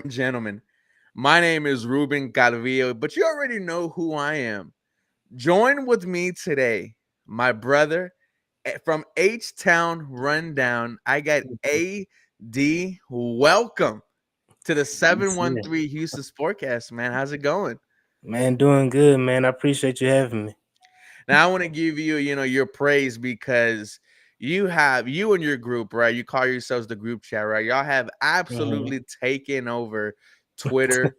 Gentlemen, my name is Ruben Calvillo, but you already know who I am. Join with me today, my brother from H Town Rundown. I got AD. Welcome to the Yes, yeah. 713 Houston Sportcast, man. How's it going? Man, doing good, man. I appreciate you having me. Now I want to give you, your praise because you and your group, right? You call yourselves the group chat, right? Y'all have Mhm. absolutely taken over Twitter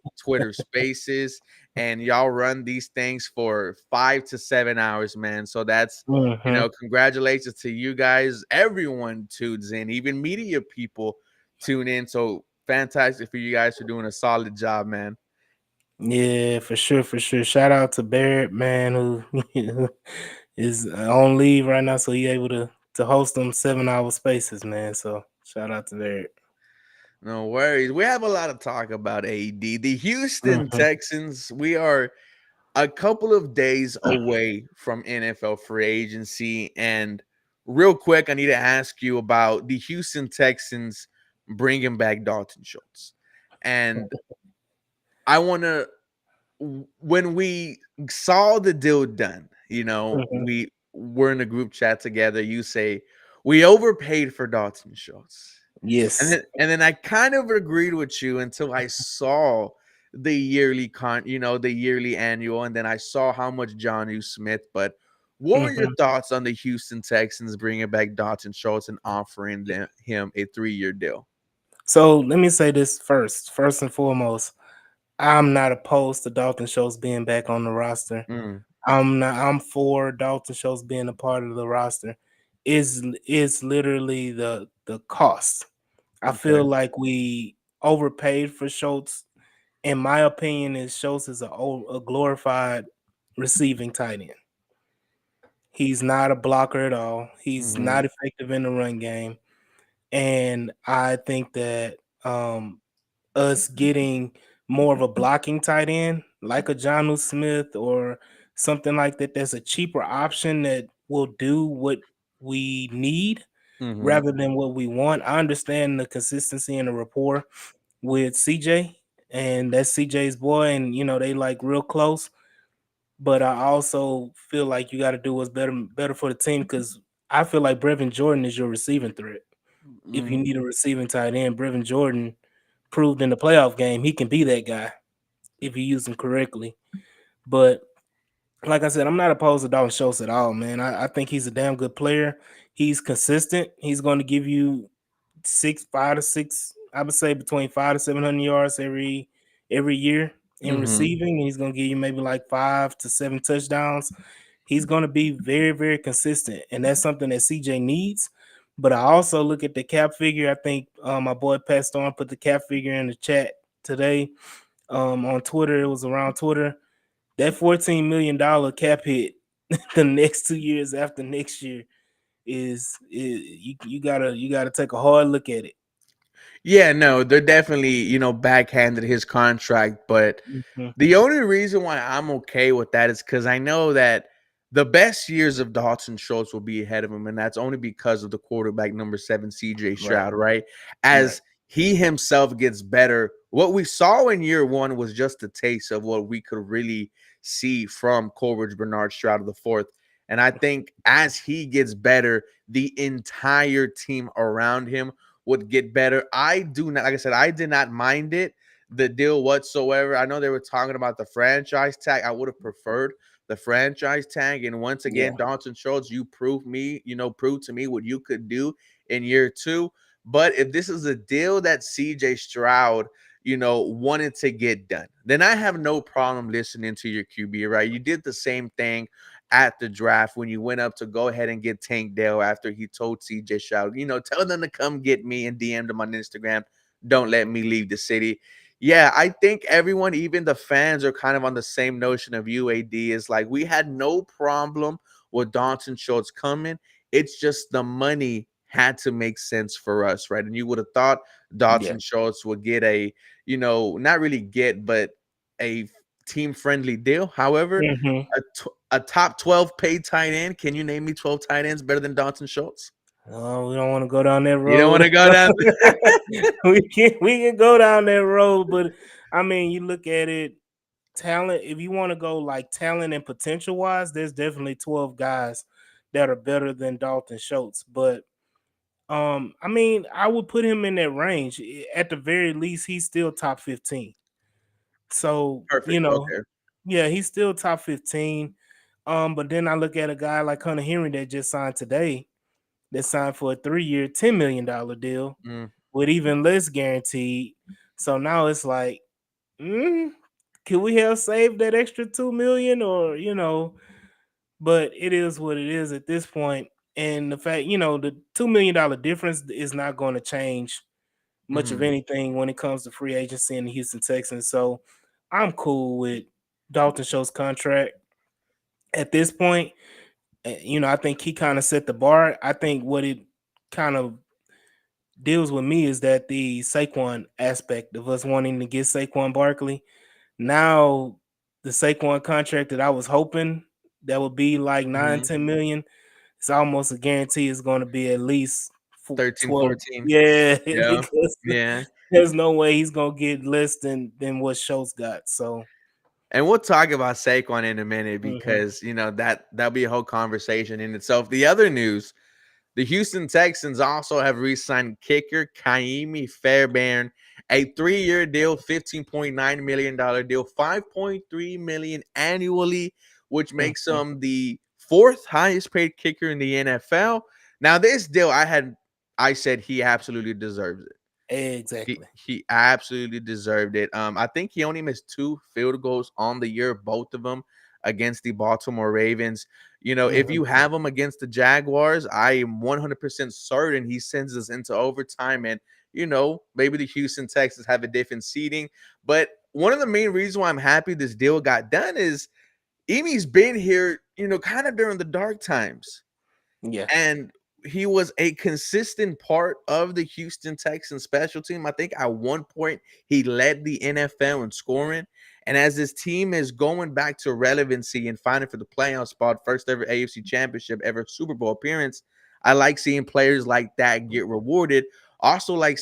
Spaces, and y'all run these things for 5 to 7 hours, man. So that's Mhm. congratulations to you guys. Everyone tunes in, even media people tune in. So fantastic for you guys for doing a solid job, man. Yeah, for sure, for sure. Shout out to Barrett, man, who is on leave right now, so he able to host them 7 hour spaces, man. So shout out to Barrett. No worries. We have a lot of talk about AD. The Houston Mhm. Texans, we are a couple of days away from NFL free agency. And real quick, I need to ask you about the Houston Texans bringing back Dalton Schultz. And I want to, when we saw the deal done, Mhm. we were in a group chat together. You say, we overpaid for Dalton Schultz. And Yes. then I kind of agreed with you until I saw the yearly annual, and then I saw how much John Smith. But what were your Mhm. thoughts on the Houston Texans bringing back Dalton Schultz and offering him a 3-year deal? So let me say this first. First and foremost, I'm not opposed to Dalton Schultz being back on the roster. Mm, I'm for Dalton Schultz being a part of the roster. Is literally the cost. I okay. feel like we overpaid for Schultz. In my opinion, is Schultz is a glorified receiving tight end. He's not a blocker at all. He's Mm-hmm. not effective in the run game, and I think that us getting more of a blocking tight end like a John Smith or something like that, that's a cheaper option that will do what we need Mm-hmm. rather than what we want. I understand the consistency and the rapport with CJ, and that's CJ's boy, and they like real close. But I also feel like you got to do what's better for the team because I feel like Brevin Jordan is your receiving threat. If you Mm-hmm. need a receiving tight end, Brevin Jordan proved in the playoff game he can be that guy if you use him correctly. But like I said, I'm not opposed to Dalton Schultz at all, man. I think he's a damn good player. He's consistent. He's going to give you 5 to 6, I would say between 5 to 700 yards every year in Mm-hmm. receiving. And he's going to give you maybe like 5 to 7 touchdowns. He's going to be very, very consistent, and that's something that CJ needs. But I also look at the cap figure. I think my boy Pastor on put the cap figure in the chat today on Twitter. It was around Twitter. That $14 million cap hit the next 2 years after next year is you gotta take a hard look at it. Yeah, no, they're definitely, backhanded his contract, but Mhm. the only reason why I'm okay with that is because I know that the best years of Dalton Schultz will be ahead of him, and that's only because of the quarterback number 7, CJ Right, Stroud, right? right. As he himself gets better, what we saw in year one was just a taste of what we could really see from Coleridge Bernard Stroud of the fourth. And I think as he gets better, the entire team around him would get better. I do not, like I said, I did not mind the deal whatsoever. I know they were talking about the franchise tag. I would have preferred the franchise tag. And once Yeah. again, Dalton Schultz, you proved to me what you could do in year two. But if this is a deal that CJ Stroud, wanted to get done, then I have no problem listening to your QB, right? You did the same thing at the draft when you went up to go ahead and get Tank Dell after he told CJ Stroud, tell them to come get me and DM them on Instagram. Don't let me leave the city. Yeah, I think everyone, even the fans, are kind of on the same notion of UAD. Is like we had no problem with Dalton Schultz coming. It's just the money had to make sense for us, right? And you would have thought Yeah. Dalton Schultz would get not really get, but a team friendly deal. However, Mhm. a top 12 paid tight end. Can you name me 12 tight ends better than Dalton Schultz? Oh, we don't want to go down that You don't want road. to go down. We can go down that road, but I mean, you look at it, talent. If you want to go like talent and potential wise, there's definitely 12 guys that are better than Dalton Schultz. But I mean, I would put him in that range. At the very least, he's still top 15. So, Perfect. Okay. yeah, he's still top 15. But then I look at a guy like Hunter Henry that just signed today, that signed for a 3-year, $10 million deal Mm, with even less guaranteed. So now it's like, mm, can we have saved that extra 2 million, or but it is what it is at this point. And the fact, the $2 million difference is not going to change much of mhm. anything when it comes to free agency in the Houston Texans. So I'm cool with Dalton Schultz's contract at this point. I think he kind of set the bar. I think what it kind of deals with me is that the Saquon aspect of us wanting to get Saquon Barkley. Now the Saquon contract that I was hoping that would be like nine, Mhm. 10 million, it's almost a guarantee it's going to be at least 13, 12. 14. Yeah, Yeah. because Yeah. there's no way he's gonna get less than what Schultz got. So And we'll talk about Saquon in a minute mhm, because that'll be a whole conversation in itself. The other news: the Houston Texans also have re-signed kicker Kaimi Fairbairn, a 3-year deal, $15.9 million deal, 5.3 million annually, which makes mhm, him the fourth highest paid kicker in the NFL. Now, this deal, I said he absolutely deserves it. He exactly. he absolutely deserved it. I think he only missed 2 field goals on the year, both of them against the Baltimore Ravens. If Mhm, you have him against the Jaguars, I am 100% certain he sends us into overtime, and maybe the Houston Texans have a different seating. But one of the main reasons why I'm happy this deal got done is Emi's been here, kind of during the dark times, yeah. and he was a consistent part of the Houston Texans special team. I think at one point he led the NFL in scoring. And as this team is going back to relevancy and fighting for the playoff spot, first ever AFC championship, ever Super Bowl appearance, I like seeing players like that get rewarded. Also like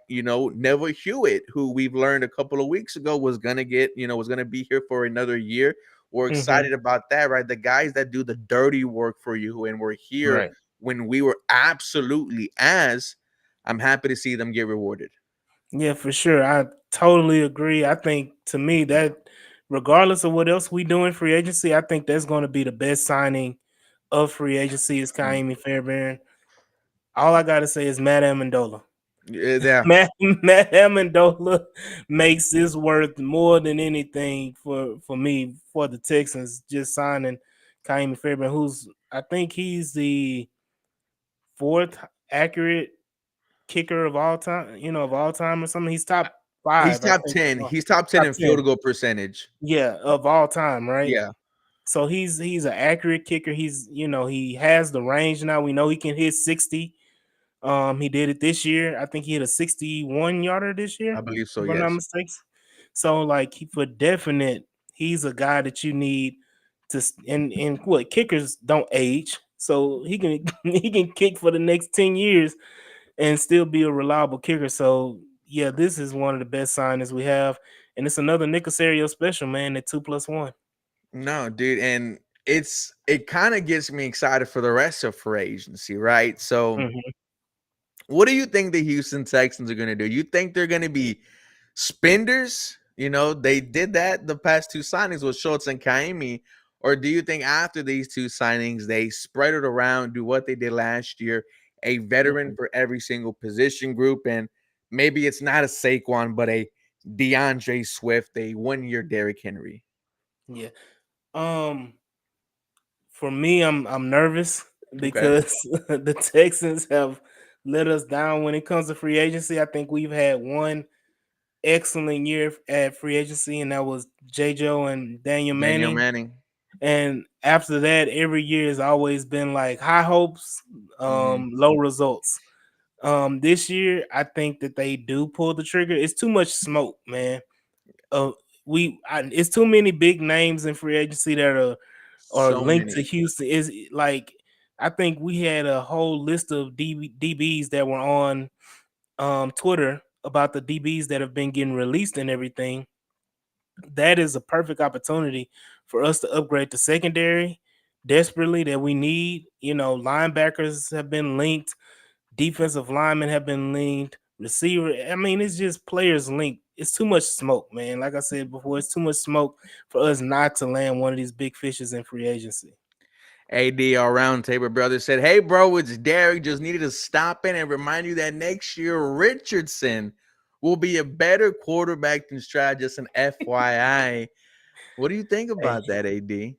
Neville Hewitt, who we've learned a couple of weeks ago was gonna be here for another year. We're Mhm, excited about that, right? The guys that do the dirty work for you and were here right. when we were absolutely as. I'm happy to see them get rewarded. Yeah, for sure. I totally agree. I think to me that regardless of what else we do in free agency, I think that's going to be the best signing of free agency is Mm. Kaimi Fairbairn. All I gotta say is Matt Amendola. Yeah, Matt Amendola makes this worth more than anything for me for the Texans just signing Kaimi Fairbairn, who's I think he's the fourth accurate kicker of all time, of all time or something. He's top he's five, I top think. 10. He's top 10 Top in 10. field goal percentage. Yeah, of all time, right? Yeah, So he's an accurate kicker. He has the range now. We know he can hit 60. He did it this year. I think he hit a 61 yarder this I year, believe so. if I'm not Yes. mistaken. So like for definite, he's a guy that you need and what kickers don't age. So he can he can kick for the next 10 years and still be a reliable kicker. So yeah, this is one of the best signings we have. And it's another Nick Casario special, man, at 2+1. No, dude, and it kind of gets me excited for the rest of free agency, right? So, Mhm. what do you think the Houston Texans are going to do? You think they're going to be spenders? They did that the past 2 signings with Schultz and Kaimi. Or do you think after these 2 signings, they spread it around, do what they did last year, a veteran Mhm. for every single position group, and maybe it's not a Saquon, but a DeAndre Swift, a 1-year Derrick Henry? Yeah. Um, for me, I'm nervous Okay. because the Texans have let us down when it comes to free agency. I think we've had one excellent year at free agency, and that was J. Joe and Daniel Daniel Manning. Manning. And after that, every year has always been like high hopes, Mhm. low results. This year, I think that they do pull the trigger. It's too much smoke, man. Uh, it's too many big names in free agency that are So linked to many. Houston. Is like I think we had a whole list of DBs that were on Twitter about the DBs that have been getting released and everything. That is a perfect opportunity for us to upgrade the secondary desperately that we need. You know, linebackers have been linked, defensive linemen have been linked, receiver. I mean, it's just players linked. It's too much smoke, man. Like I said before, it's too much smoke for us not to land one of these big fishes in free agency. ADR Roundtable Brothers said, "Hey, bro, it's Derek. Just needed to stop in and remind you that next year Richardson will be a better quarterback than Stroud. Just an FYI." What do you think Hey, about that, AD?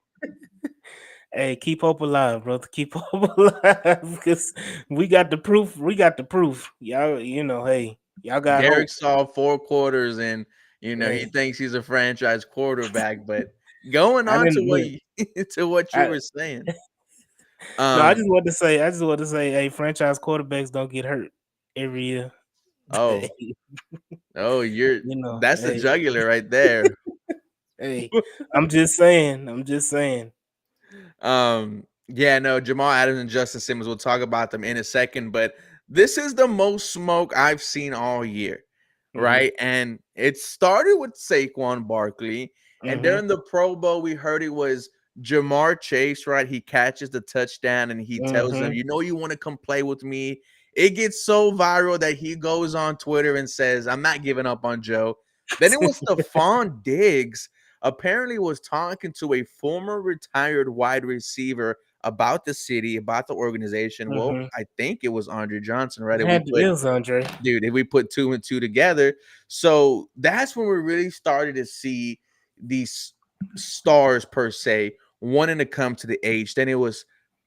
hey, keep hope alive, brother. Keep hope alive because we got the proof. We got the proof. Y'all, you know, hey, y'all got Derek hope. saw 4 quarters and he Hey, thinks he's a franchise quarterback. But going I on to didn't look. to what you I were saying, no, I um, just want to say. I just want to say, hey, franchise quarterbacks don't get hurt every year. oh, oh, you're You know, that's the hey, jugular right there. hey, I'm just saying. I'm just saying. Yeah, no, Jamal Adams and Justin Simmons, we'll talk about them in a second, but this is the most smoke I've seen all year, Mm-hmm. right? And it started with Saquon Barkley, and Mm-hmm. during the Pro Bowl, we heard it was Jamar Chase, right? He catches the touchdown and he tells them, Mm-hmm. you want to come play with me. It gets so viral that he goes on Twitter and says, I'm not giving up on Joe. Then it was Stephon Diggs apparently was talking to a former retired wide receiver about the city, about the organization. Well, Mm-hmm. I think it was Andre Johnson, right? It was Andre. If we put two and two together, so that's when we really started to see these stars per se wanting to come to the age. Then it was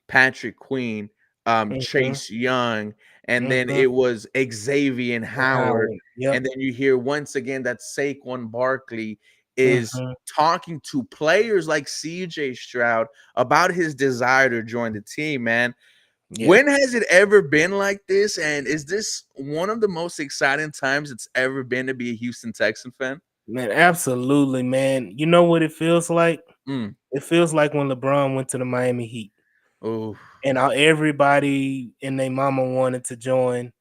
Patrick Queen, Mm-hmm. Chase Young, and then Mm-hmm. it was Xavier Howard. Howard. Yep. And then you hear once again that Saquon Barkley is Mm-hmm. talking to players like CJ Stroud about his desire to join the team, man. Yeah. When has it ever been like this? And is this one of the most exciting times it's ever been to be a Houston Texan fan? Man, absolutely, man. You know what it feels like? Mm. It feels like when LeBron went to the Miami Heat, Oh, and how everybody and their mama wanted to join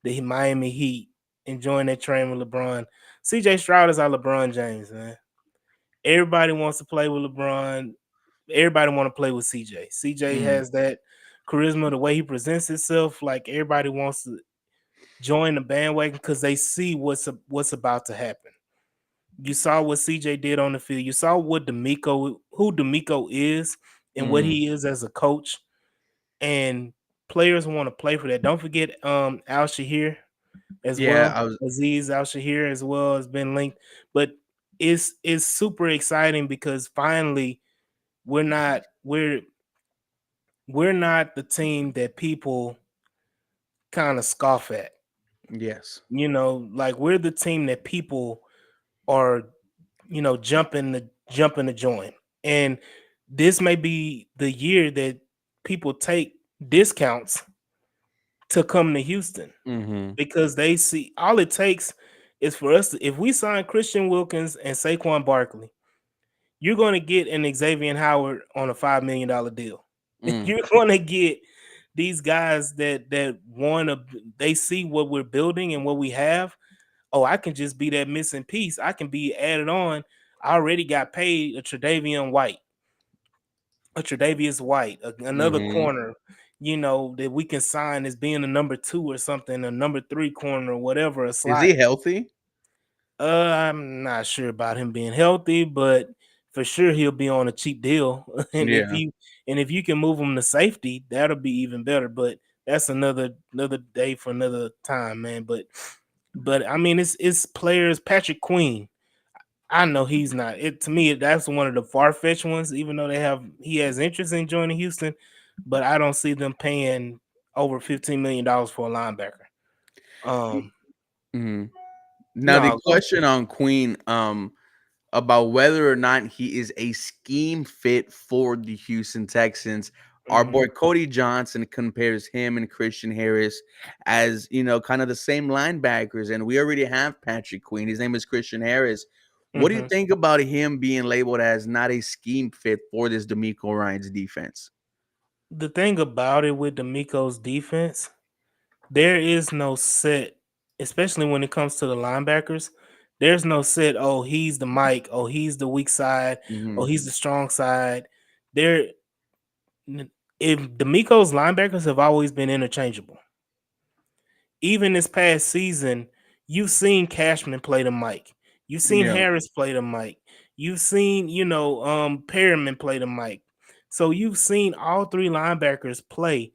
the Miami Heat and join that train with LeBron. CJ Stroud is our LeBron James, man. Everybody wants to play with LeBron. Everybody want to play with CJ. CJ mm. has that charisma, the way he presents himself. Like everybody wants to join the bandwagon because they see what's about to happen. You saw what CJ did on the field. You saw what who D'Amico is, and what Mm. he is as a coach. And players want to play for that. Don't forget Al Shahir as Yeah, well. I was. Aziz Al Shahir as well has been linked. But it's super exciting because finally we're not we're we're not the team that people kind of scoff at. Yes. You know, like we're the team that people are, jumping to join. And this may be the year that people take discounts to come to Houston Mm-hmm. because they see all it takes is for us to, if we sign Christian Wilkins and Saquon Barkley, you're going to get an Xavier Howard on a $5 million deal. Mm. You're going to get these guys that want to, they see what we're building and what we have. Oh, I can just be that missing piece. I can be added on. I already got paid a Tre'Davious White, another Mm-hmm. corner, that we can sign as being a number 2 or something, a number 3 corner or whatever, a Is slot. he healthy? I'm not sure about him being healthy, but for sure he'll be on a cheap deal. and if Yeah. you and if you can move him to safety, that'll be even better. But that's another day for another time, man. But I mean, it's players. Patrick Queen. I know he's not. It to me, that's one of the far fetched ones. Even though he has interest in joining Houston, but I don't see them paying over $15 million for a linebacker. Um, Mm-hmm. Now the no, go. question on Queen, about whether or not he is a scheme fit for the Houston Texans. Our Mm-hmm, boy Cody Johnson compares him and Christian Harris as, kind of the same linebackers. And we already have Patrick Queen. His name is Christian Harris. What do you mm-hmm. think about him being labeled as not a scheme fit for this D'Amico Ryans defense? The thing about it with D'Amico's defense, there is no set, especially when it comes to the linebackers. There's no set. Oh, he's the Mike. Oh, he's the weak side. Oh, Hmm. he's the strong side. There, if D'Amico's linebackers have always been interchangeable. Even this past season, you've seen Cashman play the Mike. You've seen Yeah. Harris play the Mike. You've seen, Perriman play the Mike. So you've seen all three linebackers play.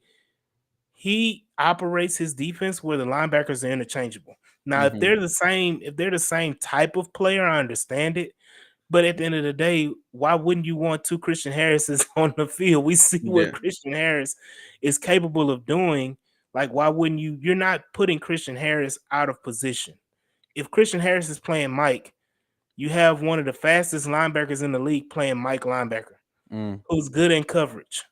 He operates his defense where the linebackers are interchangeable. Now, if Hmm. they're the same type of player, I understand it. But at the end of the day, why wouldn't you want two Christian Harrises on the field? We see what Yeah. Christian Harris is capable of doing. Like, why wouldn't you? You're not putting Christian Harris out of position. If Christian Harris is playing Mike, you have one of the fastest linebackers in the league playing Mike linebacker, Mm. who's good in coverage.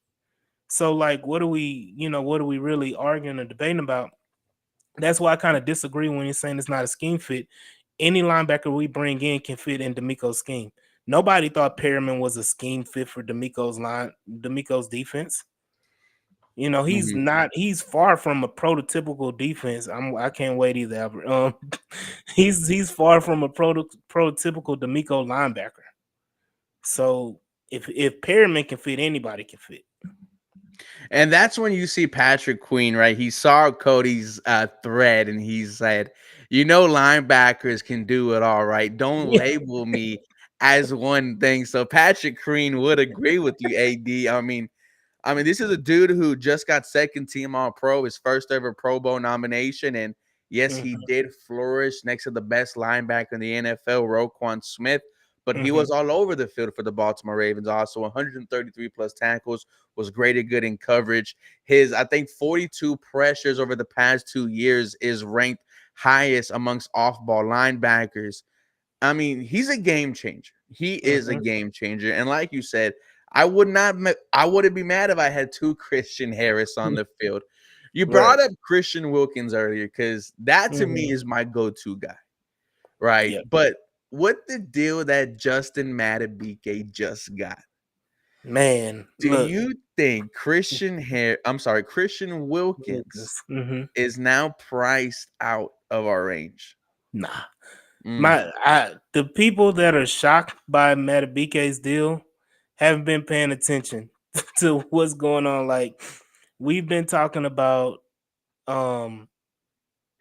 So, like, what are we really arguing or debating about? That's why I kind of disagree when you're saying it's not a scheme fit. Any linebacker we bring in can fit in D'Amico's scheme. Nobody thought Perriman was a scheme fit for D'Amico's defense. He's Hmm. not. He's far from a prototypical defense. I can't wait either, Albert. He's far from a prototypical D'Amico linebacker. So if Perriman can fit, anybody can fit. And that's when you see Patrick Queen, right? He saw Cody's thread and he said, linebackers can do it all, right? Don't Yeah. label me as one thing. So Patrick Queen would agree with you, AD. I mean, this is a dude who just got second team All Pro, his first ever Pro Bowl nomination. And yes, he Hmm. did flourish next to the best linebacker in the NFL, Roquan Smith. But he Hmm. was all over the field for the Baltimore Ravens. Also, 133 plus tackles, was great and good in coverage. His, I think, 42 pressures over the past 2 years is ranked highest amongst off ball linebackers. I mean, he's a game changer. He is a Hmm. game changer. And like you said, I wouldn't be mad if I had two Christian Harris on the field. You Right. brought up Christian Wilkins earlier because that to me Hmm. is my go-to guy, right? Yep. But what the deal that Justin Madubuike just got? Man, Do look. you think Christian Wilkins Hmm. is now priced out of our range? Nah. Mm, The people that are shocked by Matabike's deal haven't been paying attention to what's going on. Like, we've been talking about, um,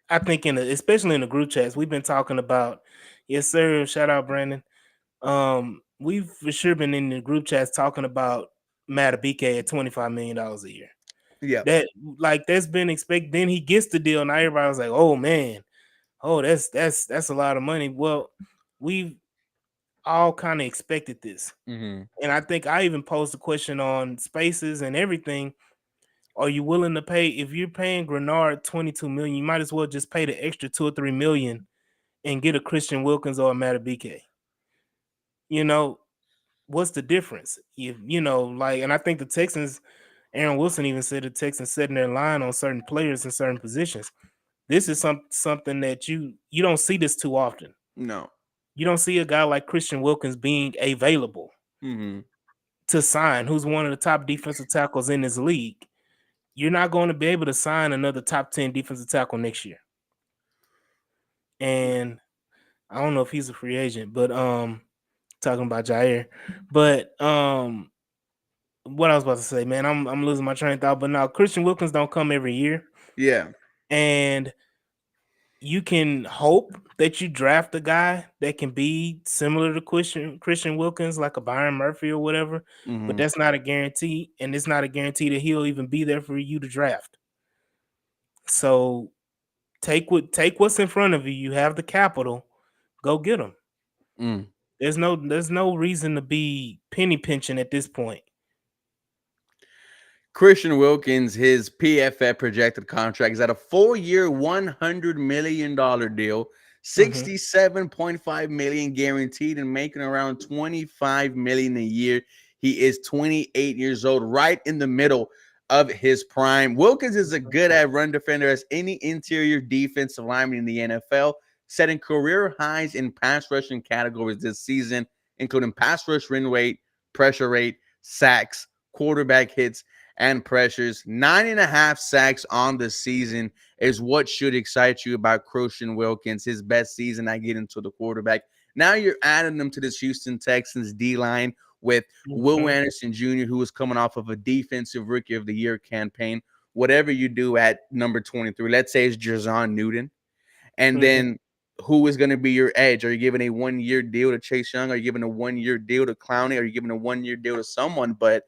I think especially in the group chats, we've been talking about, yes, sir. Shout out Brandon. We've for sure been in the group chats talking about Matabike at $25 million a year. yeah. That that's been expected. Then he gets the deal, and now everybody's like, "Oh man, oh that's a lot of money." Well, we've all kind of expected this. Hmm. And I think I even posed a question on spaces and everything. Are you willing to pay if you're paying Grenard 22 million, you might as well just pay the extra 2 or 3 million and get a Christian Wilkins or a Matabike. You know, what's the difference? And I think the Texans, Aaron Wilson even said the Texans setting their line on certain players in certain positions. This is something that you don't see this too often. No. You don't see a guy like Christian Wilkins being available Hmm. to sign, who's one of the top defensive tackles in this league. You're not going to be able to sign another top 10 defensive tackle next year. And I don't know if he's a free agent, but talking about Jair. But what I was about to say, man, I'm losing my train of thought. But now Christian Wilkins don't come every year. Yeah. And you can hope that you draft a guy that can be similar to Christian Wilkins, like a Byron Murphy or whatever, but Hmm. that's not a guarantee, and it's not a guarantee that he'll even be there for you to draft. So take what's in front of you. You have the capital, go get him. Mm. There's no reason to be penny pinching at this point. Christian Wilkins, his PFF projected contract is at a 4-year, $100 million deal, Hmm. 67.5 million guaranteed, and making around 25 million a year. He is 28 years old, right in the middle of his prime. Wilkins is as good at run defender as any interior defensive lineman in the NFL, setting career highs in pass rushing categories this season, including pass rush win rate, pressure rate, sacks, quarterback hits, and pressures. 9.5 sacks on the season is what should excite you about Christian Wilkins. His best season, I get into the quarterback. Now you're adding them to this Houston Texans D line with Will Mhm. Anderson Jr., who is coming off of a defensive rookie of the year campaign. Whatever you do at number 23, let's say it's Jason Newton. And Mhm. then who is going to be your edge? Are you giving a 1 year deal to Chase Young? Are you giving a 1 year deal to Clowney? Are you giving a 1 year deal to someone? But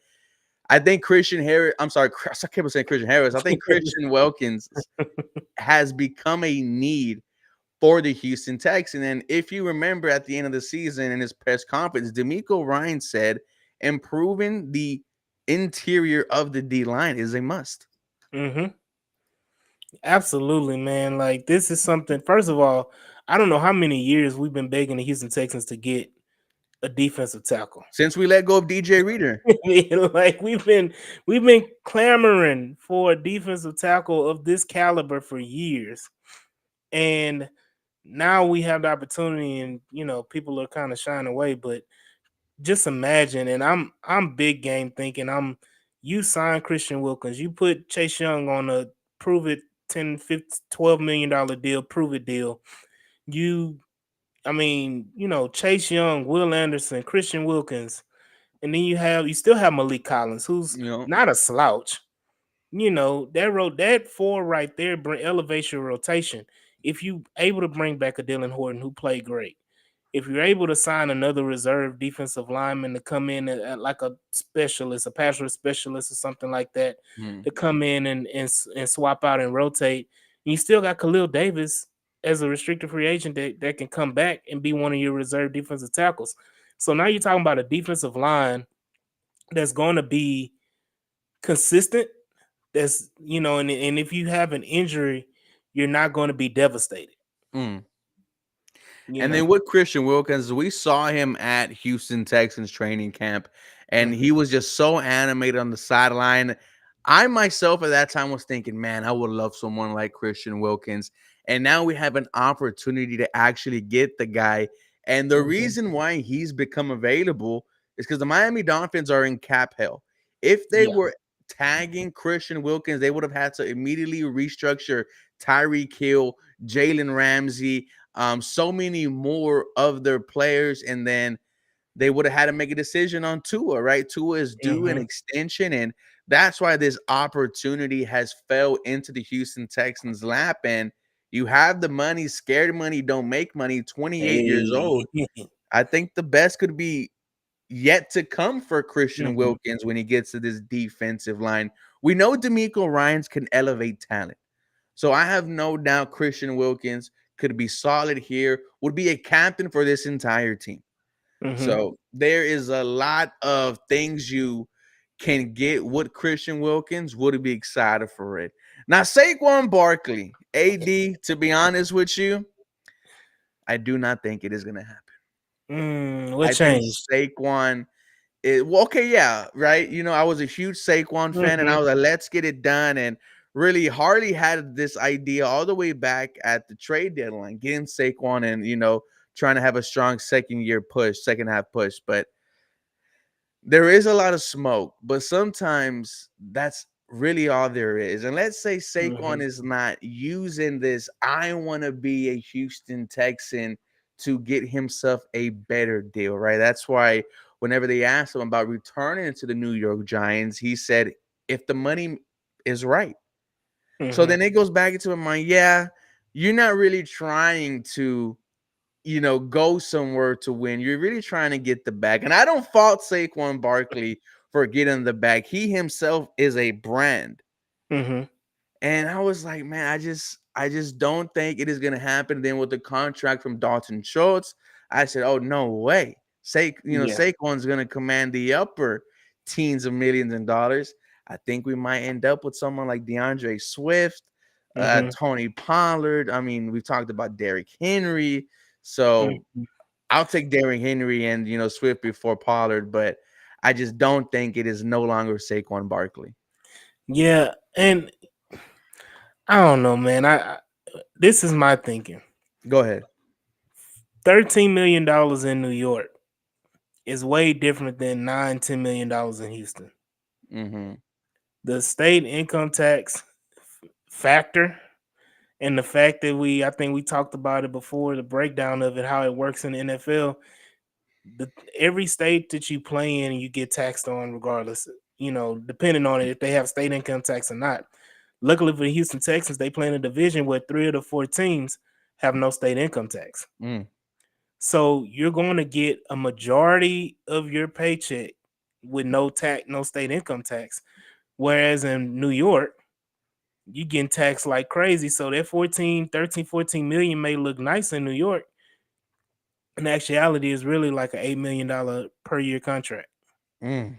I think Christian Harris, I'm sorry, I kept saying Christian Harris. I think Christian Wilkins has become a need for the Houston Texans. And if you remember at the end of the season in his press conference, D'Amico Ryan said improving the interior of the D line is a must. Mhm. Absolutely, man. Like this is something. First of all, I don't know how many years we've been begging the Houston Texans to get a defensive tackle. Since we let go of DJ Reader. Like we've been clamoring for a defensive tackle of this caliber for years, and now we have the opportunity, and people are kind of shying away. But just imagine, and I'm big game thinking. You sign Christian Wilkins, you put Chase Young on a prove it 10, 15, $12 million deal, prove it deal. You, I mean, Chase Young, Will Anderson, Christian Wilkins, and then you still have Malik Collins, who's You know, not a slouch. That four right there elevates your rotation. If you able to bring back a Dylan Horton who played great, if you're able to sign another reserve defensive lineman to come in at like a specialist, a pass rush specialist or something like that, hmm. to come in and swap out and rotate, you still got Khalil Davis as a restricted free agent that can come back and be one of your reserve defensive tackles. So now you're talking about a defensive line that's going to be consistent. And if you have an injury, you're not going to be devastated. Mm. You And know. then with Christian Wilkins, we saw him at Houston Texans training camp, and Mhm. he was just so animated on the sideline. I myself at that time was thinking, man, I would love someone like Christian Wilkins. And now we have an opportunity to actually get the guy. And the Mhm. reason why he's become available is because the Miami Dolphins are in cap hell. If they Yeah. were tagging Christian Wilkins, they would have had to immediately restructure Tyreek Hill, Jalen Ramsey, so many more of their players, and then they would have had to make a decision on Tua, right? Tua is due an Mhm. extension, and that's why this opportunity has fell into the Houston Texans' lap. And you have the money, scared money, don't make money, 28 years Hey. old. I think the best could be yet to come for Christian Mhm. Wilkins when he gets to this defensive line. We know D'Amico Ryans can elevate talent. So I have no doubt Christian Wilkins could be solid here, would be a captain for this entire team. Mhm. So there is a lot of things you can get with Christian Wilkins. Would be excited for it. Now, Saquon Barkley, AD, to be honest with you, I do not think it is going to happen. What I think changed? Saquon well, okay, yeah, right. I was a huge Saquon fan, and I Mhm. was like, let's get it done. And really, Harley had this idea all the way back at the trade deadline, getting Saquon and trying to have a strong second year push, second half push. But there is a lot of smoke, but sometimes that's really all there is. And let's say Saquon Mhm. is not using this, I want to be a Houston Texan to get himself a better deal, right? That's why whenever they asked him about returning to the New York Giants, he said, if the money is right. So Mhm. then it goes back into my mind, yeah, you're not really trying to go somewhere to win. You're really trying to get the bag. And I don't fault Saquon Barkley for getting the bag. He himself is a brand. Mhm. And I was like, man, I just don't think it is gonna happen. Then with the contract from Dalton Schultz, I said, oh no way. Yeah. Saquon's gonna command the upper teens of millions of dollars. I think we might end up with someone like DeAndre Swift, Mhm. Tony Pollard. I mean, we've talked about Derrick Henry. So Mhm. I'll take Derrick Henry and Swift before Pollard, but I just don't think it is no longer Saquon Barkley. Yeah, and I don't know, man. This is my thinking. Go ahead. $13 million in New York is way different than $9, $10 million in Houston. Hmm. the state income tax factor, and the fact that I think we talked about it before, the breakdown of it, how it works in the NFL. The Every state that you play in, you get taxed on regardless. Depending on it, if they have state income tax or not. Luckily for the Houston Texans, they play in a division where 3 of the 4 teams have no state income tax. Mm, So you're going to get a majority of your paycheck with no state income tax. Whereas in New York, you getting taxed like crazy. So that 14 million may look nice in New York. In actuality, is really like an $8 million per year contract. mm,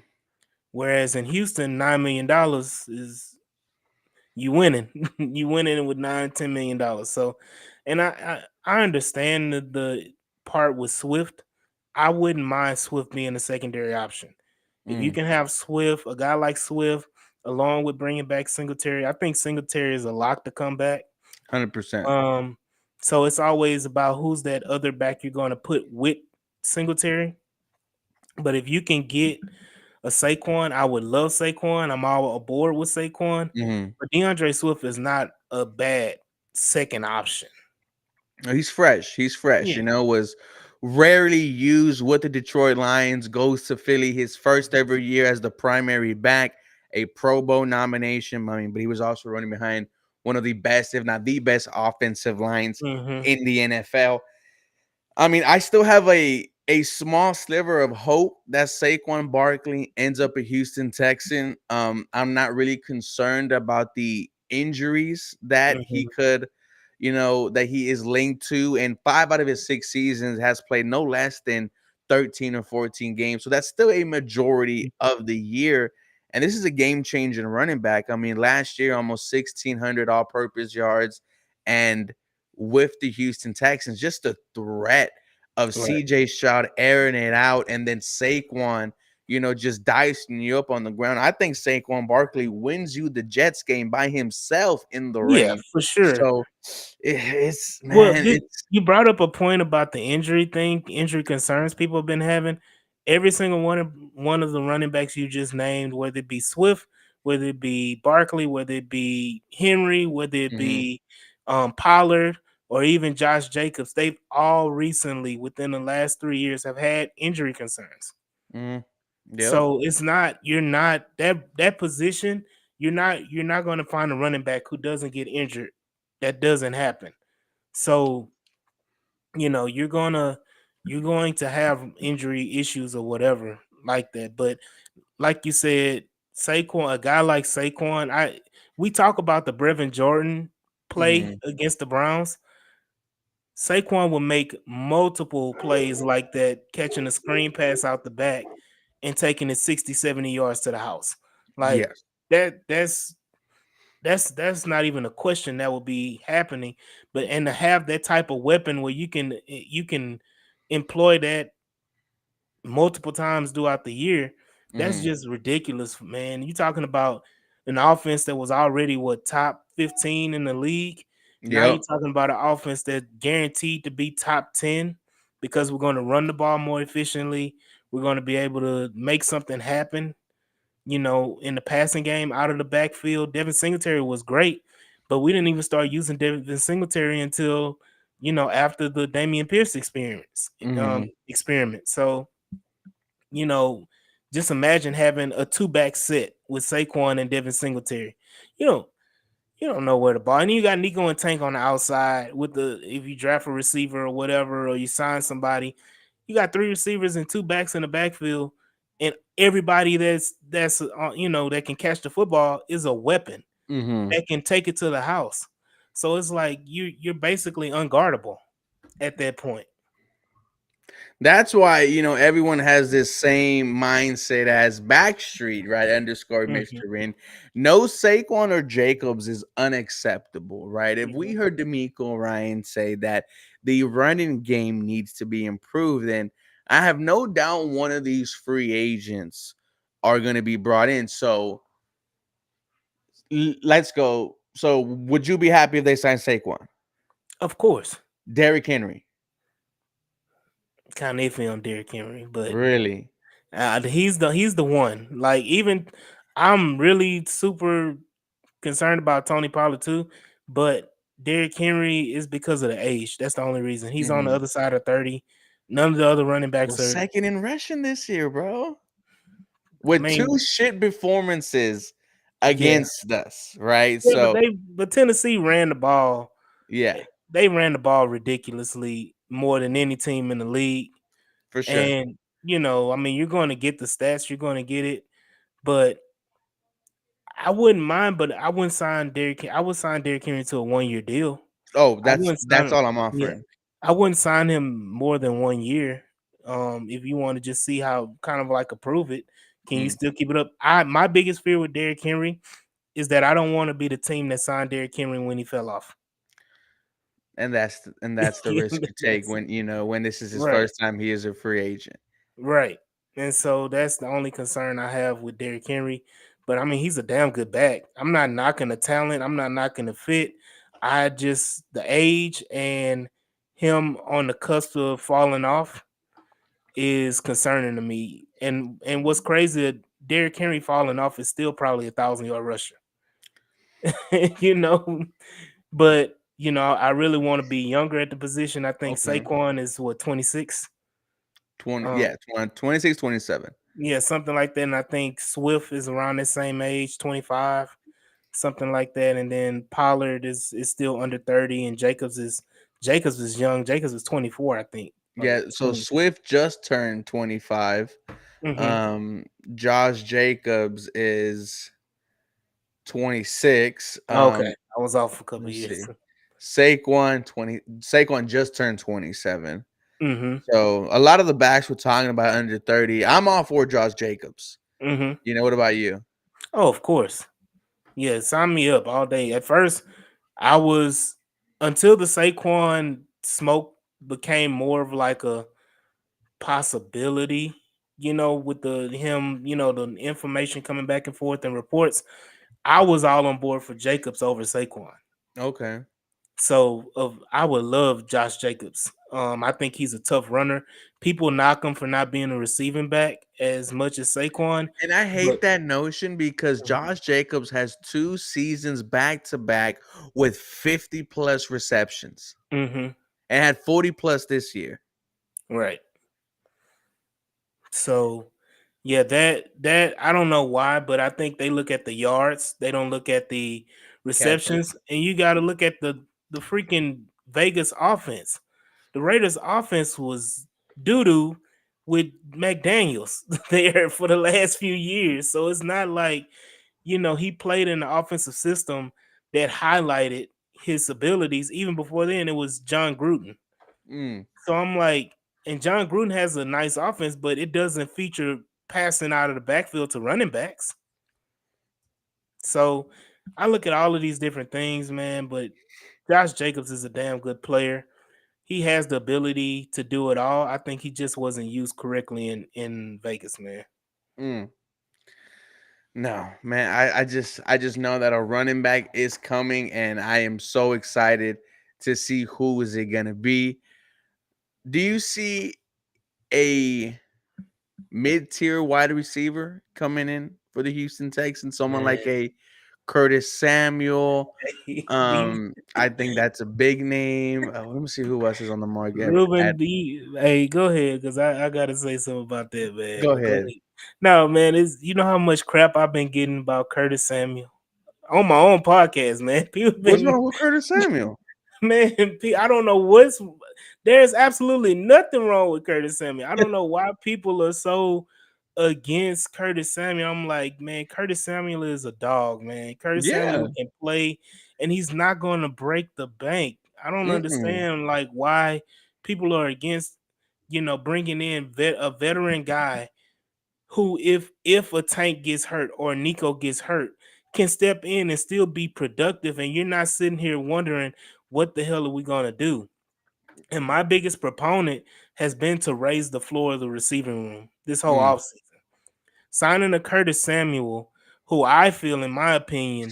Whereas in Houston, $9 million is you winning. You winning with $9-10 million. So, and I understand the part with Swift. I wouldn't mind Swift being a secondary option. If you mm, can have Swift, a guy like Swift, along with bringing back Singletary, I think Singletary is a lock to come back. 100%. Um, so it's always about who's that other back you're going to put with Singletary. But if you can get a Saquon, I would love Saquon. I'm all aboard with Saquon. Mhm. But DeAndre Swift is not a bad second option. He's fresh. He's fresh. Yeah. Was rarely used with the Detroit Lions. Goes to Philly his first ever year as the primary back, a Pro Bowl nomination. I mean, but he was also running behind one of the best, if not the best, offensive lines Mm-hmm. in the NFL. I mean, I still have a small sliver of hope that Saquon Barkley ends up a Houston Texan. I'm not really concerned about the injuries that he Mm-hmm. could, that he is linked to. And 5 out of his 6 seasons has played no less than 13 or 14 games. So that's still a majority of the year. And this is a game changing running back. I mean, last year, almost 1,600 all purpose yards. And with the Houston Texans, just the threat of Right. CJ Stroud airing it out and then Saquon, just dicing you up on the ground. I think Saquon Barkley wins you the Jets game by himself in the Yeah, rain. for sure. So it's Well, man, it's you brought up a point about the injury thing, injury concerns people have been having. Every single one of the running backs you just named, whether it be Swift, whether it be Barkley, whether it be Henry, whether it mhm, be Pollard, or even Josh Jacobs, they've all recently, within the last 3 years, have had injury concerns. mhm, yep, So it's not you're not that position. You're not going to find a running back who doesn't get injured. That doesn't happen. So you're going to have injury issues or whatever like that. But like you said, Saquon, a guy like Saquon, we talk about the Brevin Jordan play mhm, against the Browns. Saquon will make multiple plays like that, catching a screen pass out the back and taking it 60, 70 yards to the house. Like yes, that's not even a question that will be happening. But and to have that type of weapon where you can employ that multiple times throughout the year, that's mhm, just ridiculous, man. You talking about an offense that was already top 15 in the league. Now you're yep, talking about an offense that's guaranteed to be top 10 because we're going to run the ball more efficiently. We're going to be able to make something happen, in the passing game out of the backfield. Devin Singletary was great, but we didn't even start using Devin Singletary until, after the Damian Pierce mhm, experiment. So, you know, just imagine having a two-back set with Saquon and Devin Singletary. You don't you don't know where the ball. And you got Nico and Tank on the outside with if you draft a receiver or whatever, or you sign somebody, you got three receivers and two backs in the backfield, and everybody that can catch the football is a weapon mhm. that can take it to the house. So it's like you're basically unguardable at that point. That's why, everyone has this same mindset as Backstreet, right? Underscore Mhm, Mr. Rin. No Saquon or Jacobs is unacceptable, right? If we mhm. heard D'Amico Ryan say that the running game needs to be improved, then I have no doubt one of these free agents are going to be brought in. So let's go. So would you be happy if they signed Saquon? Of course, Derrick Henry. kind of iffy on Derrick Henry, but Really? he's the one. Like even I'm really super concerned about Tony Pollard too, but Derrick Henry is because of the age. That's the only reason. He's on the Mhm. other side of 30. None of the other running Well, backs are. second in rushing this year, bro. I With two mean, shit performances yeah, against us, right? yeah, but So Tennessee ran the ball. yeah, They ran the ball ridiculously more than any team in the league. for sure. And I mean, you're going to get the stats, you're going to get it, but I wouldn't mind, but I wouldn't sign Derrick. I would sign Derrick Henry to a 1 year deal. Oh, I that's wouldn't sign that's him. all I'm Yeah, offering. I wouldn't sign him more than 1 year. If you want to just see how kind of like approve it, can you Mm. still keep it up? My biggest fear with Derrick Henry is that I don't want to be the team that signed Derrick Henry when he fell off. And that's the risk you take That's when when this is his right. first time he is a free agent. Right. And so that's the only concern I have with Derrick Henry. But I mean, he's a damn good back. I'm not knocking the talent. I'm not knocking the fit. I just the age and him on the cusp of falling off is concerning to me. And what's crazy, Derrick Henry falling off is still probably 1,000 yard rusher. you know, but I really want to be younger at the position. I think Okay. Saquon is what 26. 20, yeah, 26, 27. Yeah, something like that. And I think Swift is around the same age, 25, something like that. And then Pollard is still under 30, and Jacobs is young. Jacobs is 24, I think. Or Yeah, so 20. Swift just turned 25. Mm-hmm. Um, Josh Jacobs is 26. Okay. I was off for a couple of Let's years. see. Saquon just turned 27. Mm-hmm. So a lot of the backs we're talking about under 30. I'm all for Josh Jacobs. Mm-hmm. What about you? Oh, of course. Yeah, sign me up all day. At first, I was until the Saquon smoke became more of like a possibility, with the him, the information coming back and forth and reports. I was all on board for Jacobs over Saquon. Okay. So I would love Josh Jacobs. I think he's a tough runner. People knock him for not being a receiving back as much as Saquon, And I but hate that notion because Josh Jacobs has 2 seasons back to back with 50 plus receptions mm-hmm, and had 40 plus this year. right. So yeah, that I don't know why, but I think they look at the yards. They don't look at the Catches. receptions, and you got to look at the freaking Vegas offense. The Raiders' offense was doo doo with McDaniels there for the last few years. So it's not like he played in the offensive system that highlighted his abilities. Even before then, it was John Gruden. Mm. So I'm like, and John Gruden has a nice offense, but it doesn't feature passing out of the backfield to running backs. So I look at all of these different things, man. But Josh Jacobs is a damn good player. He has the ability to do it all. I think he just wasn't used correctly in Vegas, man. Mm. No, man. I just know that a running back is coming, and I am so excited to see who is it gonna be. Do you see a mid-tier wide receiver coming in for the Houston Texans? Someone Man, like a Curtis Samuel. these I think that's a big name. Let me see who else is on the market. Ruben, hey, go ahead, because I gotta say something about that, man. Go But go ahead. ahead. No, man, it's how much crap I've been getting about Curtis Samuel on my own podcast, man. People What's been wrong with Curtis Samuel? man, I don't know what's there's absolutely nothing wrong with Curtis Samuel. I don't know why people are so against Curtis Samuel. I'm like, man, Curtis Samuel is a dog, man. Curtis Yeah. Samuel can play and he's not going to break the bank. I don't Mm-mm. understand like why people are against, bringing in a veteran guy who if a Tank gets hurt or Nico gets hurt can step in and still be productive, and you're not sitting here wondering what the hell are we going to do. And my biggest proponent has been to raise the floor of the receiving room this whole Mm. offseason. Signing a Curtis Samuel, who I feel, in my opinion,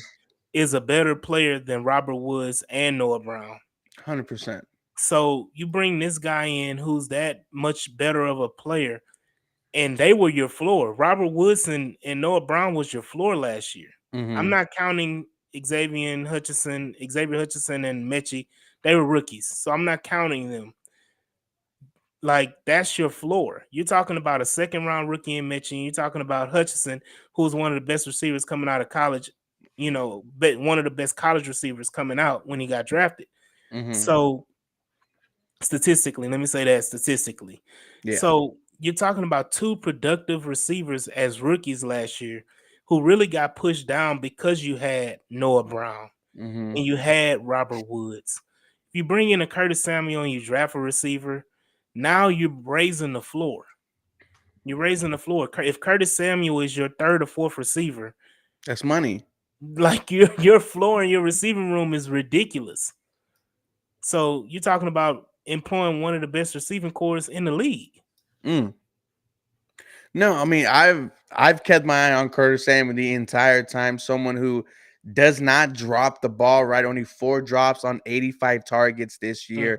is a better player than Robert Woods and Noah Brown. 100%. So you bring this guy in who's that much better of a player, and they were your floor. Robert Woods and Noah Brown was your floor last year. I'm Mm-hmm. not counting Xavier Hutchinson and Mechie. They were rookies, so I'm not counting them. Like that's your floor. You're talking about a second round rookie in Mechie. You're talking about Hutchinson, who's one of the best receivers coming out of college. But one of the best college receivers coming out when he got drafted. Mm-hmm. So statistically, let me say that statistically. Yeah. So you're talking about two productive receivers as rookies last year who really got pushed down because you had Noah Brown Mm-hmm. and you had Robert Woods. If you bring in a Curtis Samuel and you draft a receiver, now you're raising the floor. You're raising the floor. If Curtis Samuel is your third or fourth receiver, That's money. like your floor in your receiving room is ridiculous. So you're talking about employing one of the best receiving cores in the league. Mm. No, I mean I've kept my eye on Curtis Samuel the entire time. Someone who does not drop the ball, right? Only 4 drops on 85 targets this year.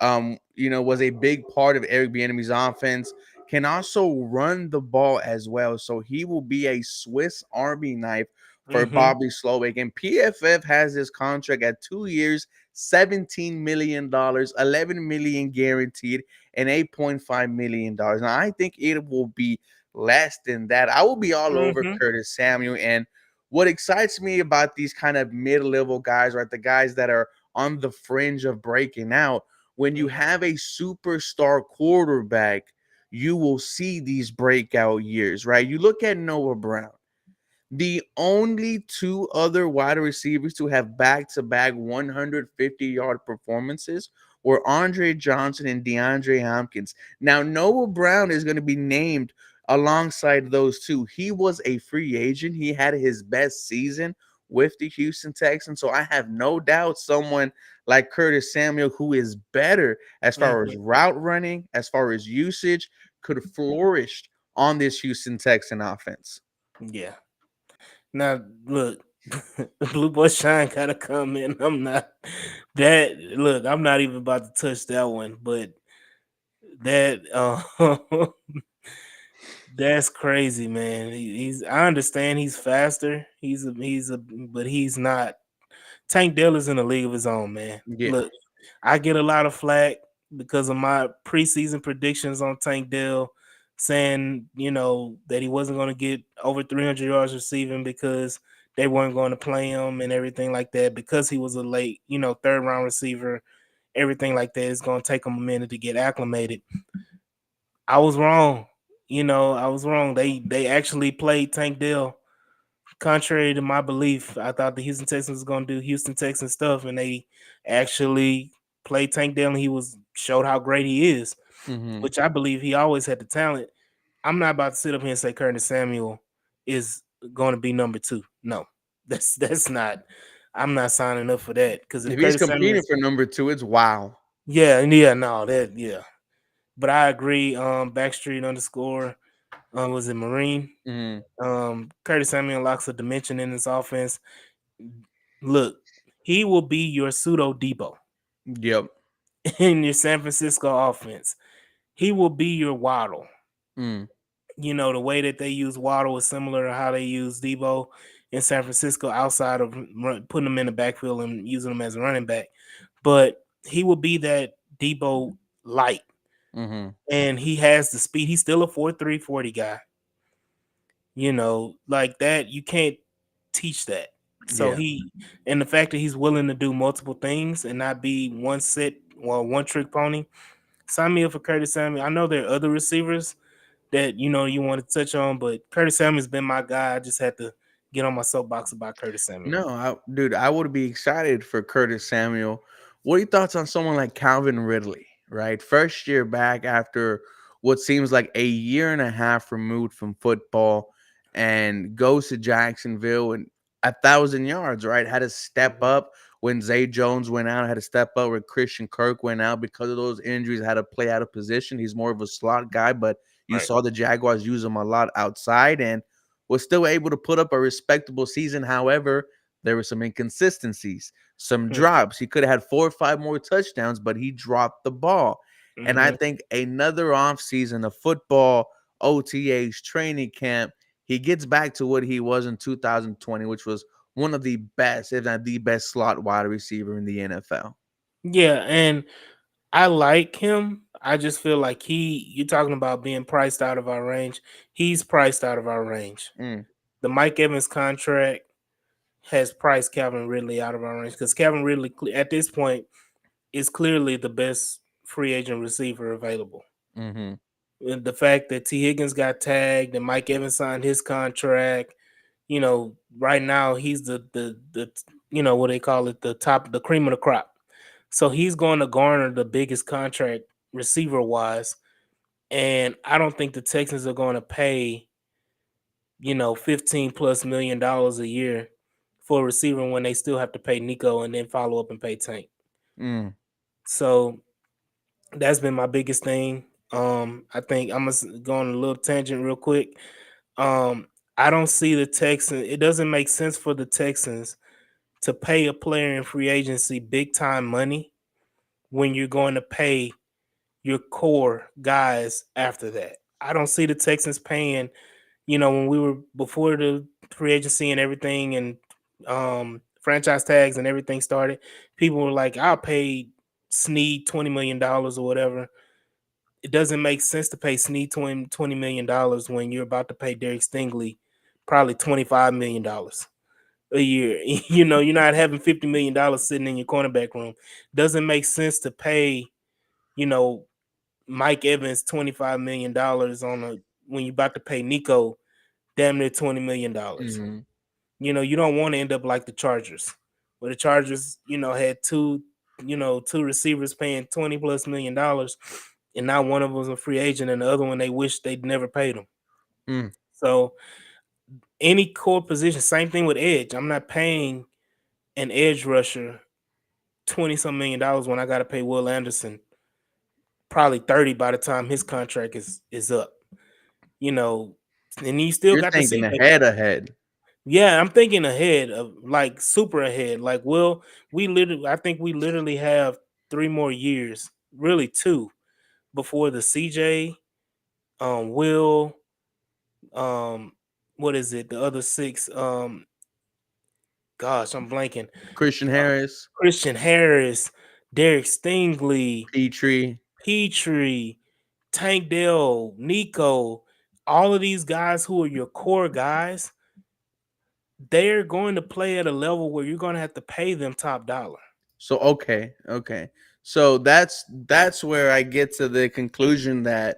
Mm-hmm. Was a big part of Eric Bieniemy's offense. Can also run the ball as well. So he will be a Swiss Army knife for Mm-hmm. Bobby Slowick. And PFF has his contract at 2 years, $17 million, 11 million guaranteed, and $8.5 million. Now I think it will be less than that. I will be all over Mm-hmm. Curtis Samuel. And what excites me about these kind of mid-level guys, right? The guys that are on the fringe of breaking out, when you have a superstar quarterback, you will see these breakout years, right? You look at Noah Brown. The only two other wide receivers to have back-to-back 150-yard performances were Andre Johnson and DeAndre Hopkins. Now, Noah Brown is going to be named alongside those two. He was a free agent. He had his best season with the Houston Texans. So I have no doubt someone like Curtis Samuel, who is better as far as Mm-hmm. route running, as far as usage, could flourish on this Houston Texan offense. Yeah. Now look, Blue Boy Shine gotta come in. I'm not that look, I'm not even about to touch that one, but that that's crazy, man. He's I understand he's faster. But he's not. Tank Dell is in a league of his own, man. Yeah. Look, I get a lot of flack because of my preseason predictions on Tank Dell saying, that he wasn't going to get over 300 yards receiving because they weren't going to play him and everything like that because he was a late, third round receiver, everything like that. It's going to take him a minute to get acclimated. I was wrong. I was wrong. They actually played Tank Dell contrary to my belief. I thought the Houston Texans was going to do Houston Texans stuff, and they actually played Tank Dell, and showed how great he is, Mm-hmm. which I believe he always had the talent. I'm not about to sit up here and say Curtis Samuel is going to be number 2. No, that's not. I'm not signing up for that because if If he's Curtis competing Samuel's, for number 2, it's wow. yeah, no, that yeah. But I agree. Backstreet underscore was it Marine? Mm-hmm. Curtis Samuel unlocks a dimension in his offense. Look, he will be your pseudo Debo Yep. in your San Francisco offense. He will be your Waddle. Mm. The way that they use Waddle is similar to how they use Debo in San Francisco outside of putting him in the backfield and using him as a running back. But he will be that Debo light. Mm-hmm. And he has the speed. He's still a 4.3 40 guy. Like that, you can't teach that. So Yeah. and the fact that he's willing to do multiple things and not be one trick pony. Sign me up for Curtis Samuel. I know there are other receivers that you want to touch on, but Curtis Samuel's been my guy. I just had to get on my soapbox about Curtis Samuel. No, dude, I would be excited for Curtis Samuel. What are your thoughts on someone like Calvin Ridley, right? First year back after what seems like a year and a half removed from football and goes to Jacksonville and 1,000 yards, right? Had to step up when Zay Jones went out, had to step up when Christian Kirk went out because of those injuries, had to play out of position. He's more of a slot guy, but you Right. saw the Jaguars use him a lot outside and was still able to put up a respectable season. However, there were some inconsistencies, some drops. He could have had 4 or 5 more touchdowns, but he dropped the ball. And I Mm-hmm. think another offseason of football OTAs, training camp, he gets back to what he was in 2020, which was one of the best, if not the best, slot wide receiver in the NFL. Yeah, and I like him. I just feel like you're talking about being priced out of our range. He's priced out of our range. Mm, The Mike Evans contract has priced Calvin Ridley out of our range because Calvin Ridley, at this point, is clearly the best free agent receiver available. mm-hmm, And the fact that T. Higgins got tagged and Mike Evans signed his contract, right now he's the what they call it, the top, the cream of the crop. So he's going to garner the biggest contract receiver wise. And I don't think the Texans are going to pay, 15 plus $1 million a year for a receiver when they still have to pay Nico and then follow up and pay Tank. mm. So that's been my biggest thing. I think I'm gonna go on a little tangent real quick. I don't see the Texans. It doesn't make sense for the Texans to pay a player in free agency big time money when you're going to pay your core guys after that. I don't see the Texans paying, when we were before the free agency and everything and franchise tags and everything started, people were like, I'll pay Snead $20 million or whatever. It doesn't make sense to pay Snead $20 million when you're about to pay Derek Stingley probably $25 million a year. You're not having $50 million sitting in your cornerback room. Doesn't make sense to pay, you know, Mike Evans $25 million when you're about to pay Nico damn near $20 million. Mm-hmm. You don't want to end up like the Chargers, where the Chargers, had two receivers paying $20+ million, and now one of them was a free agent, and the other one they wish they'd never paid him. Mm. So any core position, same thing with edge. I'm not paying an edge rusher 20-some $million when I got to pay Will Anderson probably 30 by the time his contract is up. And you still You're got to thinking see. ahead. Yeah, I'm thinking ahead of like super ahead. Like, I think we literally have 3 more years, really two, before the CJ, Will, um, what is it? The other six, gosh, I'm blanking. Christian Harris, Christian Harris, Derek Stingley, Petrie. Petrie, Tank Dell, Nico, all of these guys who are your core guys, they're going to play at a level where you're going to have to pay them top dollar. So okay. So that's where I get to the conclusion that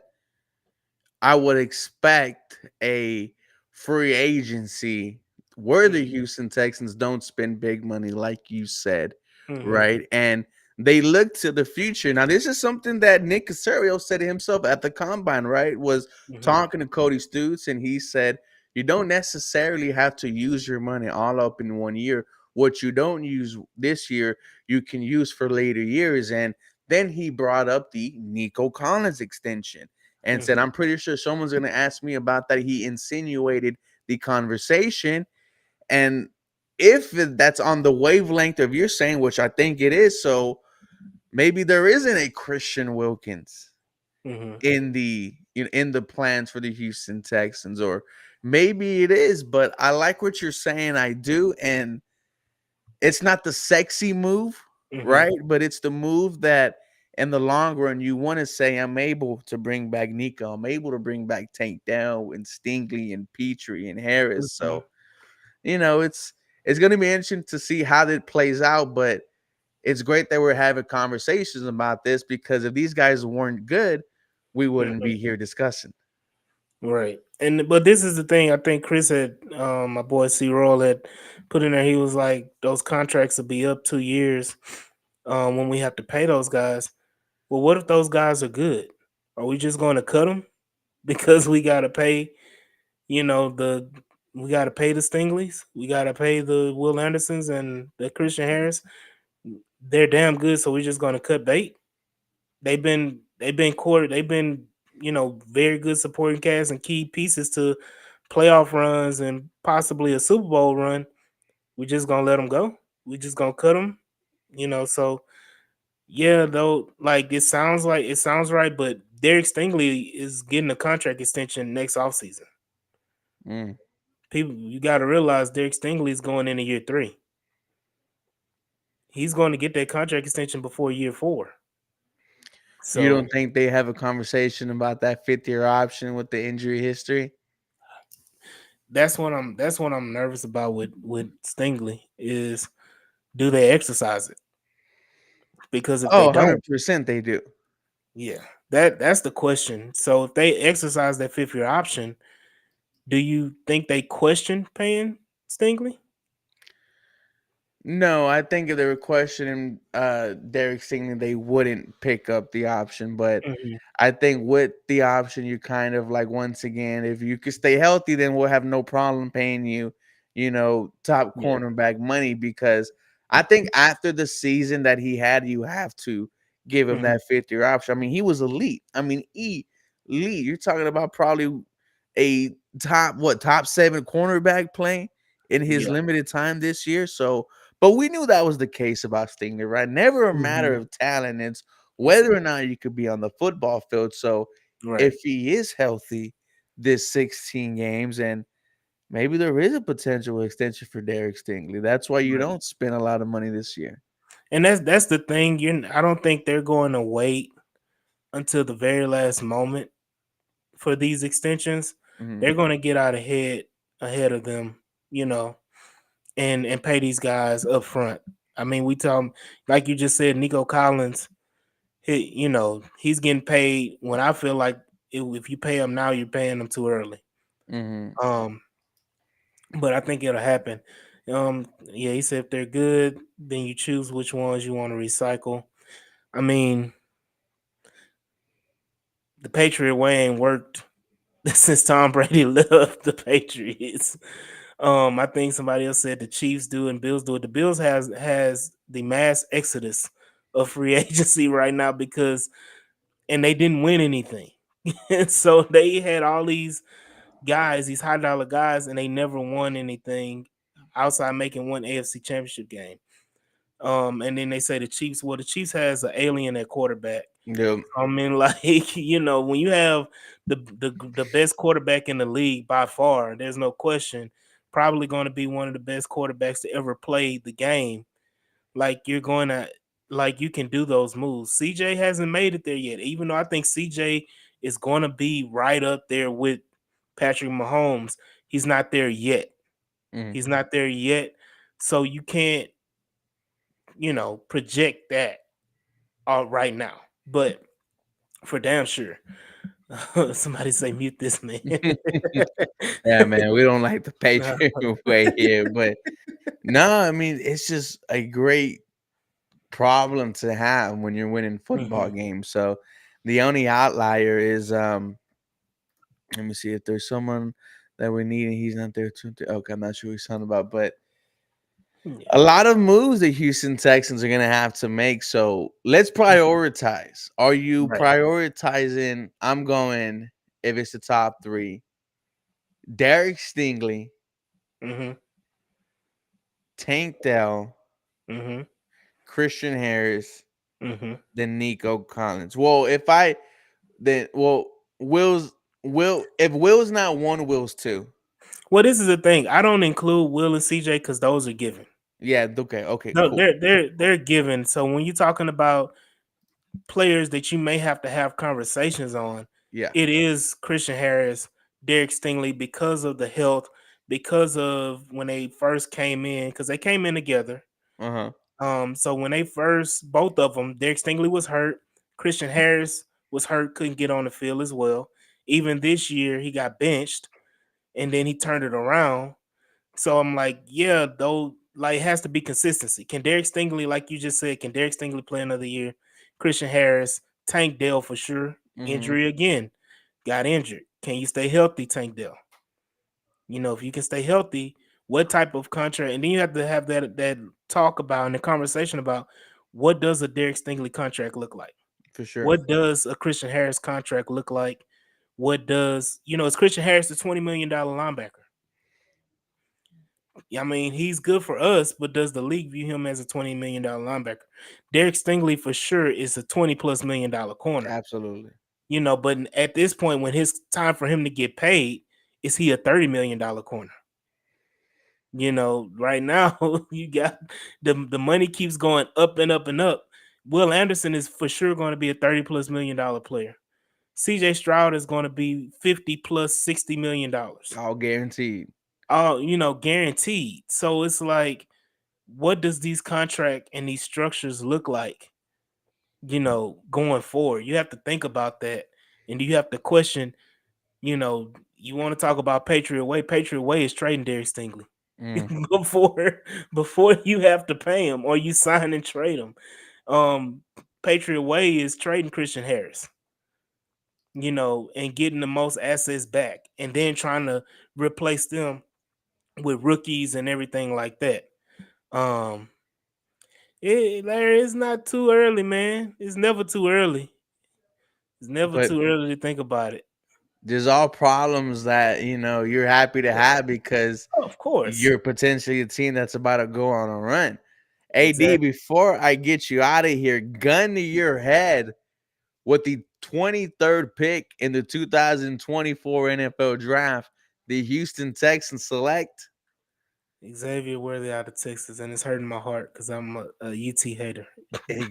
I would expect a free agency where the Mm-hmm. Houston Texans don't spend big money, like you said, Mm-hmm. right? And they look to the future. Now, this is something that Nick Casario said himself at the combine, right? Was Mm-hmm. talking to Cody Stutes, and he said, you don't necessarily have to use your money all up in one year. What you don't use this year, you can use for later years. And then he brought up the Nico Collins extension and said, Mm-hmm. I'm pretty sure someone's going to ask me about that. He insinuated the conversation. And if that's on the wavelength of you're saying, which I think it is, so maybe there isn't a Christian Wilkins Mm-hmm. in the plans for the Houston Texans, or maybe it is, but I like what you're saying. I do. And it's not the sexy move, Mm-hmm. right? But it's the move that in the long run you want to say, I'm able to bring back Nico, I'm able to bring back Tank Dell and Stingley and Petrie and Harris. Mm-hmm. So, it's gonna be interesting to see how that plays out, but it's great that we're having conversations about this because if these guys weren't good, we wouldn't Mm-hmm. be here discussing. Right. But this is the thing. I think Chris had, my boy C. Roll had put in there. He was like, those contracts will be up 2 years when we have to pay those guys. Well, what if those guys are good? Are we just going to cut them because we got to pay? We got to pay the Stingleys. We got to pay the Will Andersons and the Christian Harris. They're damn good, so we're just going to cut bait. They've been courted. They've been very good supporting cast and key pieces to playoff runs and possibly a Super Bowl run. We just gonna let them go. We just gonna cut them. So yeah, though, like it sounds right, but Derek Stingley is getting a contract extension next offseason. Mm. People, you got to realize Derek Stingley is going into year 3. He's going to get that contract extension before year 4. You So don't think they have a conversation about that 5th-year option with the injury history? that's what I'm nervous about with Stingley is, do they exercise it? Because if Oh, they don't, 100% they do. yeah, that's the question. So if they exercise that 5th-year option, do you think they question paying Stingley? No, I think if they were questioning Derek Stingley, they wouldn't pick up the option. But Mhm. I think with the option, you kind of like, once again, if you could stay healthy, then we'll have no problem paying you, top Yeah. cornerback money. Because I think after the season that he had, you have to give him Mhm. that 5th-year option. I mean, he was elite. I mean, elite. You're talking about probably a top 7 cornerback play in his Yeah. limited time this year. So, but we knew that was the case about Stingley, right? Never a matter Mhm. of talent. It's whether or not you could be on the football field. So Right. if he is healthy this 16 games, and maybe there is a potential extension for Derek Stingley. That's why you Right. don't spend a lot of money this year. And that's the thing. I don't think they're going to wait until the very last moment for these extensions. Mhm. They're going to get out ahead of them, you know, and pay these guys up front. I mean, we tell them, like you just said, Nico Collins. He's getting paid when I feel like if you pay him now, you're paying him too early. Mhm. Um, but I think it'll happen. Yeah, he said if they're good, then you choose which ones you want to recycle. I mean, the Patriot way ain't worked since Tom Brady left the Patriots. I think somebody else said the Chiefs do and Bills do it. The Bills has the mass exodus of free agency right now and they didn't win anything. So they had all these guys, these high dollar guys, and they never won anything outside making one AFC championship game. And then they say the Chiefs has an alien at quarterback. Yep. I mean, like, when you have the best quarterback in the league by far, there's no question, probably going to be one of the best quarterbacks to ever play the game. Like, you can do those moves. CJ hasn't made it there yet, even though I think CJ is going to be right up there with Patrick Mahomes. He's not there yet. Mhm. He's not there yet. So you can't, project that right now. But for damn sure. Somebody say mute this man. Yeah, man, we don't like the Uh, Patriot way here, but no, I mean, it's just a great problem to have when you're winning football mhm. games. So the only outlier is let me see if there's someone that we need and he's not there too. Okay, I'm not sure who he's talking about, but Yeah, a lot of moves the Houston Texans are gonna have to make. So let's mhm. prioritize. Are you Right. prioritizing? I'm going, if it's the top 3, Derek Stingley, Mhm. Tank Dell, Mhm. Christian Harris, Mhm. then Nico Collins. Well, Will's if Will's not one, Will's 2. Well, this is the thing. I don't include Will and CJ because those are given. Yeah, okay, No, cool. they're given. So when you're talking about players that you may have to have conversations on, Yeah. it is Christian Harris, Derek Stingley, because of the health, because of when they first came in, because they came in together. Uh-huh. So when they first, both of them, Derek Stingley was hurt, Christian Harris was hurt, couldn't get on the field as well. Even this year, he got benched, and then he turned it around. So I'm like, yeah, though, like, it has to be consistency. Can Derek Stingley, like you just said, can Derek Stingley play another year? Christian Harris, Tank Dell for sure. Mhm. Injury again, got injured. Can you stay healthy, Tank Dell? If you can stay healthy, what type of contract? And then you have to have that talk about and the conversation about what does a Derek Stingley contract look like? For sure. What does a Christian Harris contract look like? What does is Christian Harris the $20 million linebacker? I mean, he's good for us, but does the league view him as a $20 million linebacker? Derek Stingley for sure is a $20+ million corner. Absolutely. But at this point, when his time for him to get paid, is he a $30 million corner? Right now you got the money keeps going up and up and up. Will Anderson is for sure going to be a $30+ million player. CJ Stroud is going to be 50 plus $60 million. All guaranteed. Guaranteed. So it's like, what does these contract and these structures look like, going forward? You have to think about that. And you have to question, you want to talk about Patriot Way. Patriot Way is trading Derek Stingley. Mm. before you have to pay him or you sign and trade him. Patriot Way is trading Christian Harris, and getting the most assets back and then trying to replace them with rookies and everything like that. Larry, it's not too early, man. It's never too early. It's never But too early to think about it. there's all problems that you're happy to have because Of course. you're potentially a team that's about to go on a run. AD, Exactly. before I get you out of here, gun to your head, with the 23rd pick in the 2024 NFL Draft, the Houston Texans select Xavier Worthy out of Texas, and it's hurting my heart because I'm a UT hater.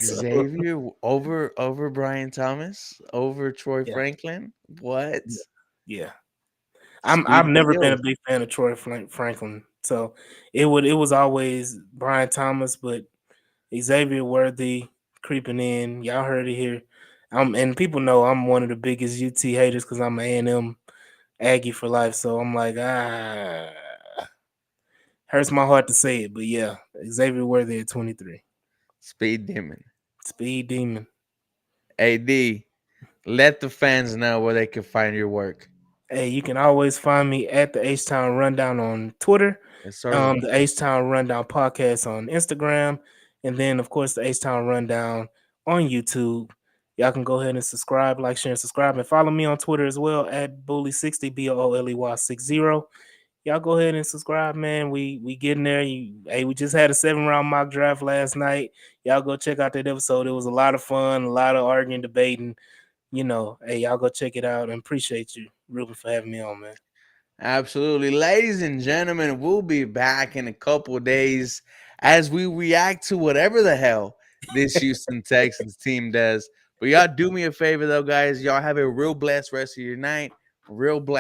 So, Xavier over Brian Thomas, over Troy yeah, Franklin. What? yeah. I've Speed the never been a deals. big fan of Troy Franklin, so it was always Brian Thomas, but Xavier Worthy creeping in. Y'all heard it here. And people know I'm one of the biggest UT haters because I'm an A&M Aggie for life. So I'm like, hurts my heart to say it, but yeah, Xavier Worthy at 23. Speed demon. Speed demon. AD, let the fans know where they can find your work. Hey, you can always find me at the H Town Rundown on Twitter, Yes, sir. the H Town Rundown podcast on Instagram, and then of course the H Town Rundown on YouTube. Y'all can go ahead and subscribe, like, share, and subscribe, and follow me on Twitter as well at Bully60 BOOLEY60. Y'all go ahead and subscribe, man. We getting there. We just had a 7-round mock draft last night. Y'all go check out that episode. It was a lot of fun, a lot of arguing, debating. Y'all go check it out, and appreciate you, Ruben, for having me on, man. Absolutely. Ladies and gentlemen, we'll be back in a couple of days as we react to whatever the hell this Houston Texans team does. But y'all do me a favor, though, guys. Y'all have a real blessed rest of your night. Real blessed.